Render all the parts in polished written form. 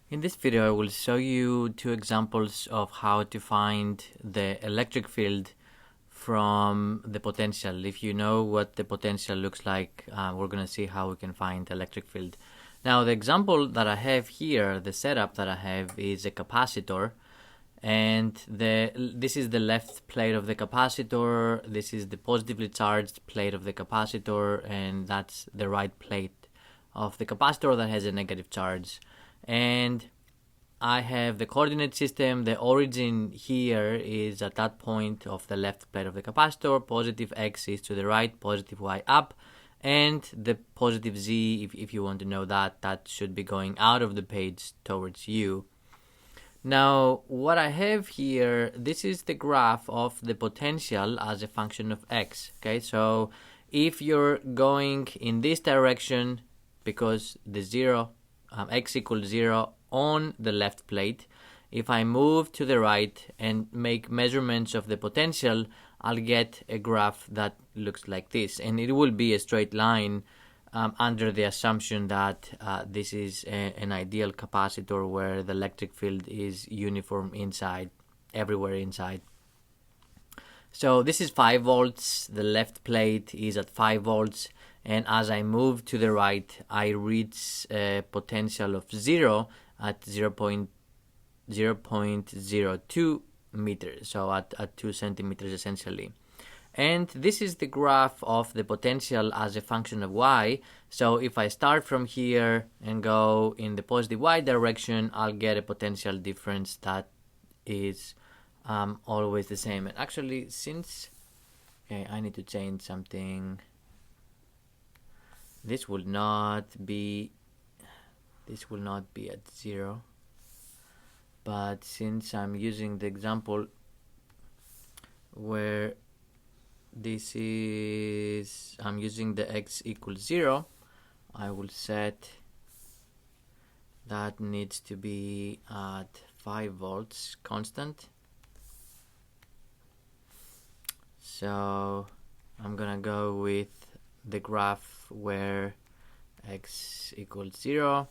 In this video, I will show you two examples of how to find the electric field from the potential. If you know what the potential looks like, we're going to see how we can find the electric field. Now, the example that I have here, the setup that I have is a capacitor, and this is the left plate of the capacitor, this is the positively charged plate of the capacitor, and that's the right plate of the capacitor that has a negative charge. And I have the coordinate system. The origin here is at that point of the left plate of the capacitor. Positive x is to the right, positive y up, and the positive z, if you want to know that should be going out of the page towards you. Now, what I have here, this is the graph of the potential as a function of x. Okay, so if you're going in this direction, because the zero, x equals 0 on the left plate, if I move to the right and make measurements of the potential, I'll get a graph that looks like this, and it will be a straight line under the assumption that this is an ideal capacitor where the electric field is uniform inside, everywhere inside. So this is 5 volts, the left plate is at 5 volts, and as I move to the right, I reach a potential of 0 at 0.02 meters, so at 2 centimeters essentially. And this is the graph of the potential as a function of y. So if I start from here and go in the positive y direction, I'll get a potential difference that is always the same. And actually, since I need to change something, this will not be at 0. But since I'm using the example where I'm using the x equals 0, I will set that needs to be at 5 volts constant. So I'm gonna go with the graph where x equals 0.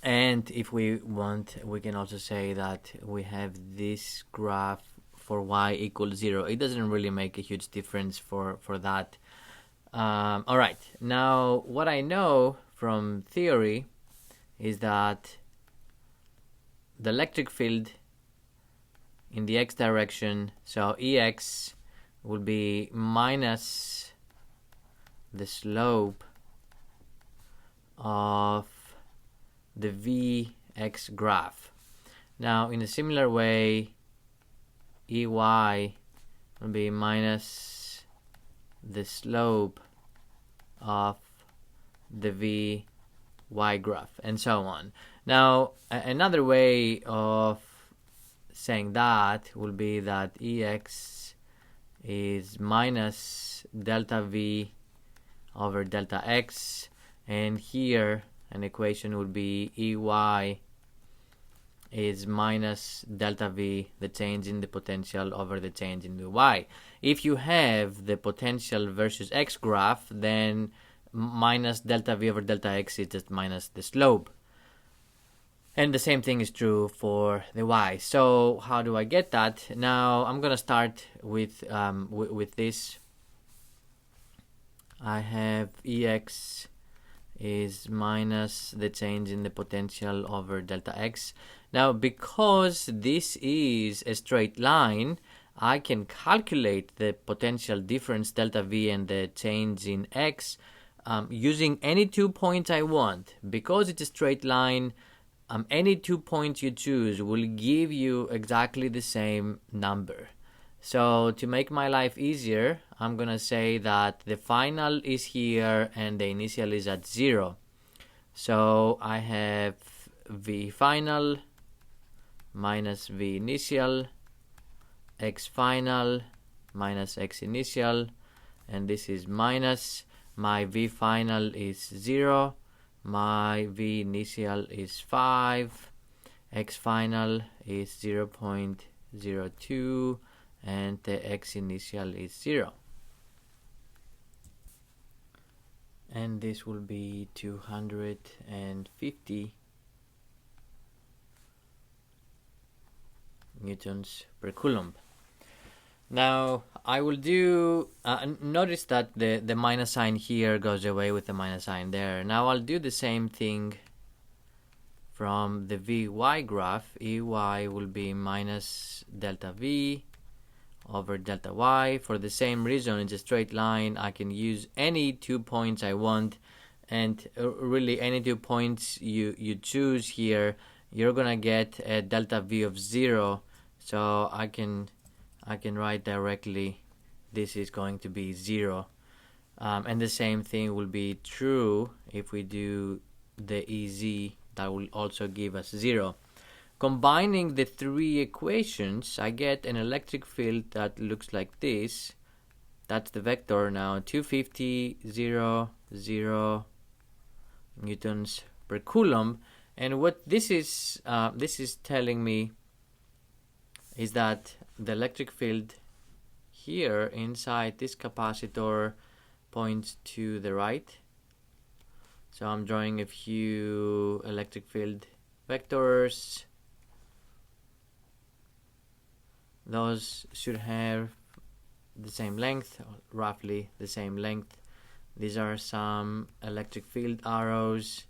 And if we want, we can also say that we have this graph for y equals 0. It doesn't really make a huge difference for that. All right, now what I know from theory is that the electric field in the x direction, so Ex will be minus the slope of the Vx graph. Now, in a similar way, Ey will be minus the slope of the Vy graph, and so on. Now, another way of saying that will be that Ex is minus delta V over delta X, and here an equation would be Ey is minus delta V, the change in the potential, over the change in the y. If you have the potential versus x graph, then minus delta V over delta x is just minus the slope. And the same thing is true for the y. So how do I get that? Now I'm gonna start with this. I have Ex is minus the change in the potential over delta x. Now, because this is a straight line, I can calculate the potential difference delta V and the change in x using any 2 points I want. Because it's a straight line, any 2 points you choose will give you exactly the same number. So to make my life easier, I'm going to say that the final is here and the initial is at 0. So I have V final minus V initial, X final minus X initial, and this is minus. My V final is 0, my V initial is 5, X final is 0.02, and the X initial is 0. And this will be 250 newtons per coulomb. Now I will do, notice that the minus sign here goes away with the minus sign there. Now I'll do the same thing from the Vy graph. Ey will be minus delta V over delta Y. For the same reason, it's a straight line. I can use any 2 points I want, and really any 2 points you choose here, you're gonna get a delta V of 0. So I can write directly this is going to be 0. And the same thing will be true if we do the Ez. That will also give us 0. Combining the 3 equations, I get an electric field that looks like this. That's the vector now, 250, 0, 0 newtons per coulomb. And what this is telling me is that the electric field here inside this capacitor points to the right. So I'm drawing a few electric field vectors. Those should have the same length, roughly the same length. These are some electric field arrows.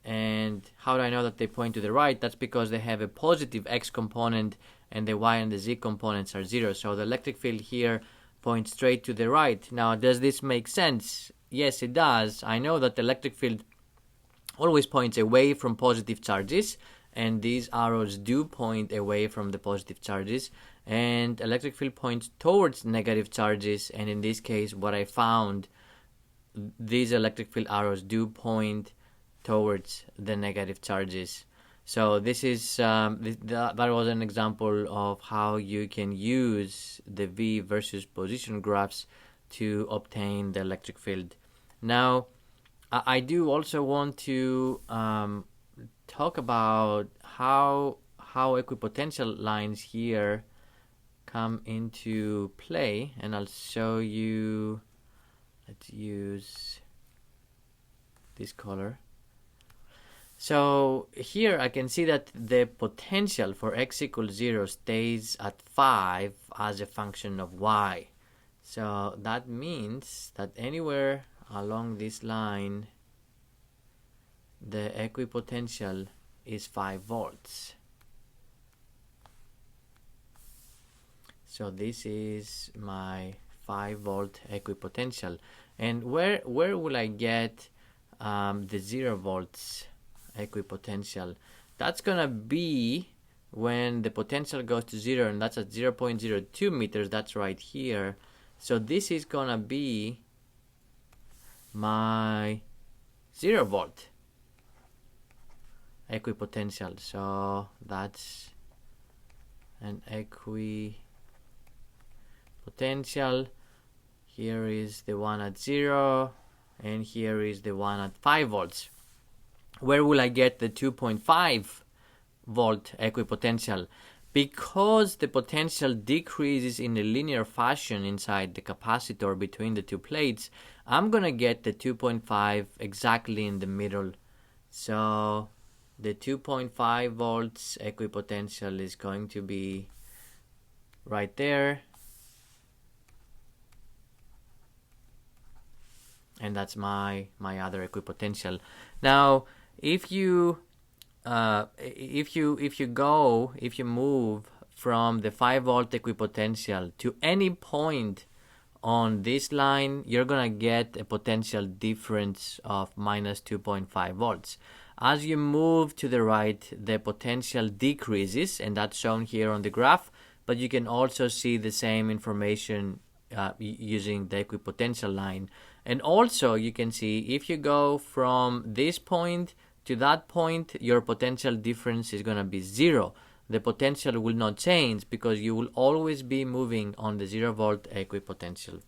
And how do I know that they point to the right? That's because they have a positive x component and the y and the z components are 0. So the electric field here points straight to the right. Now, does this make sense? Yes, it does. I know that the electric field always points away from positive charges, and these arrows do point away from the positive charges, and electric field points towards negative charges, and in this case what I found, these electric field arrows do point towards the negative charges. So this is that was an example of how you can use the V versus position graphs to obtain the electric field. Now I do also want to talk about how equipotential lines here come into play, and I'll show you. Let's use this color. So here I can see that the potential for x equals 0 stays at 5 as a function of y. So that means that anywhere along this line, the equipotential is 5 volts. So this is my 5 volt equipotential. And where will I get the 0 volts equipotential? That's gonna be when the potential goes to 0, and that's at 0.02 meters. That's right here. So this is gonna be my 0 volt equipotential. So that's an equipotential. Here is the one at 0, and here is the one at 5 volts. Where will I get the 2.5 volt equipotential? Because the potential decreases in a linear fashion inside the capacitor between the two plates, I'm gonna get the 2.5 exactly in the middle. So the 2.5 volts equipotential is going to be right there. And that's my other equipotential. Now, if you move from the 5 volt equipotential to any point on this line, you're gonna get a potential difference of minus 2.5 volts. As you move to the right, the potential decreases, and that's shown here on the graph, but you can also see the same information using the equipotential line. And also you can see if you go from this point to that point, your potential difference is going to be 0. The potential will not change because you will always be moving on the 0 volt equipotential.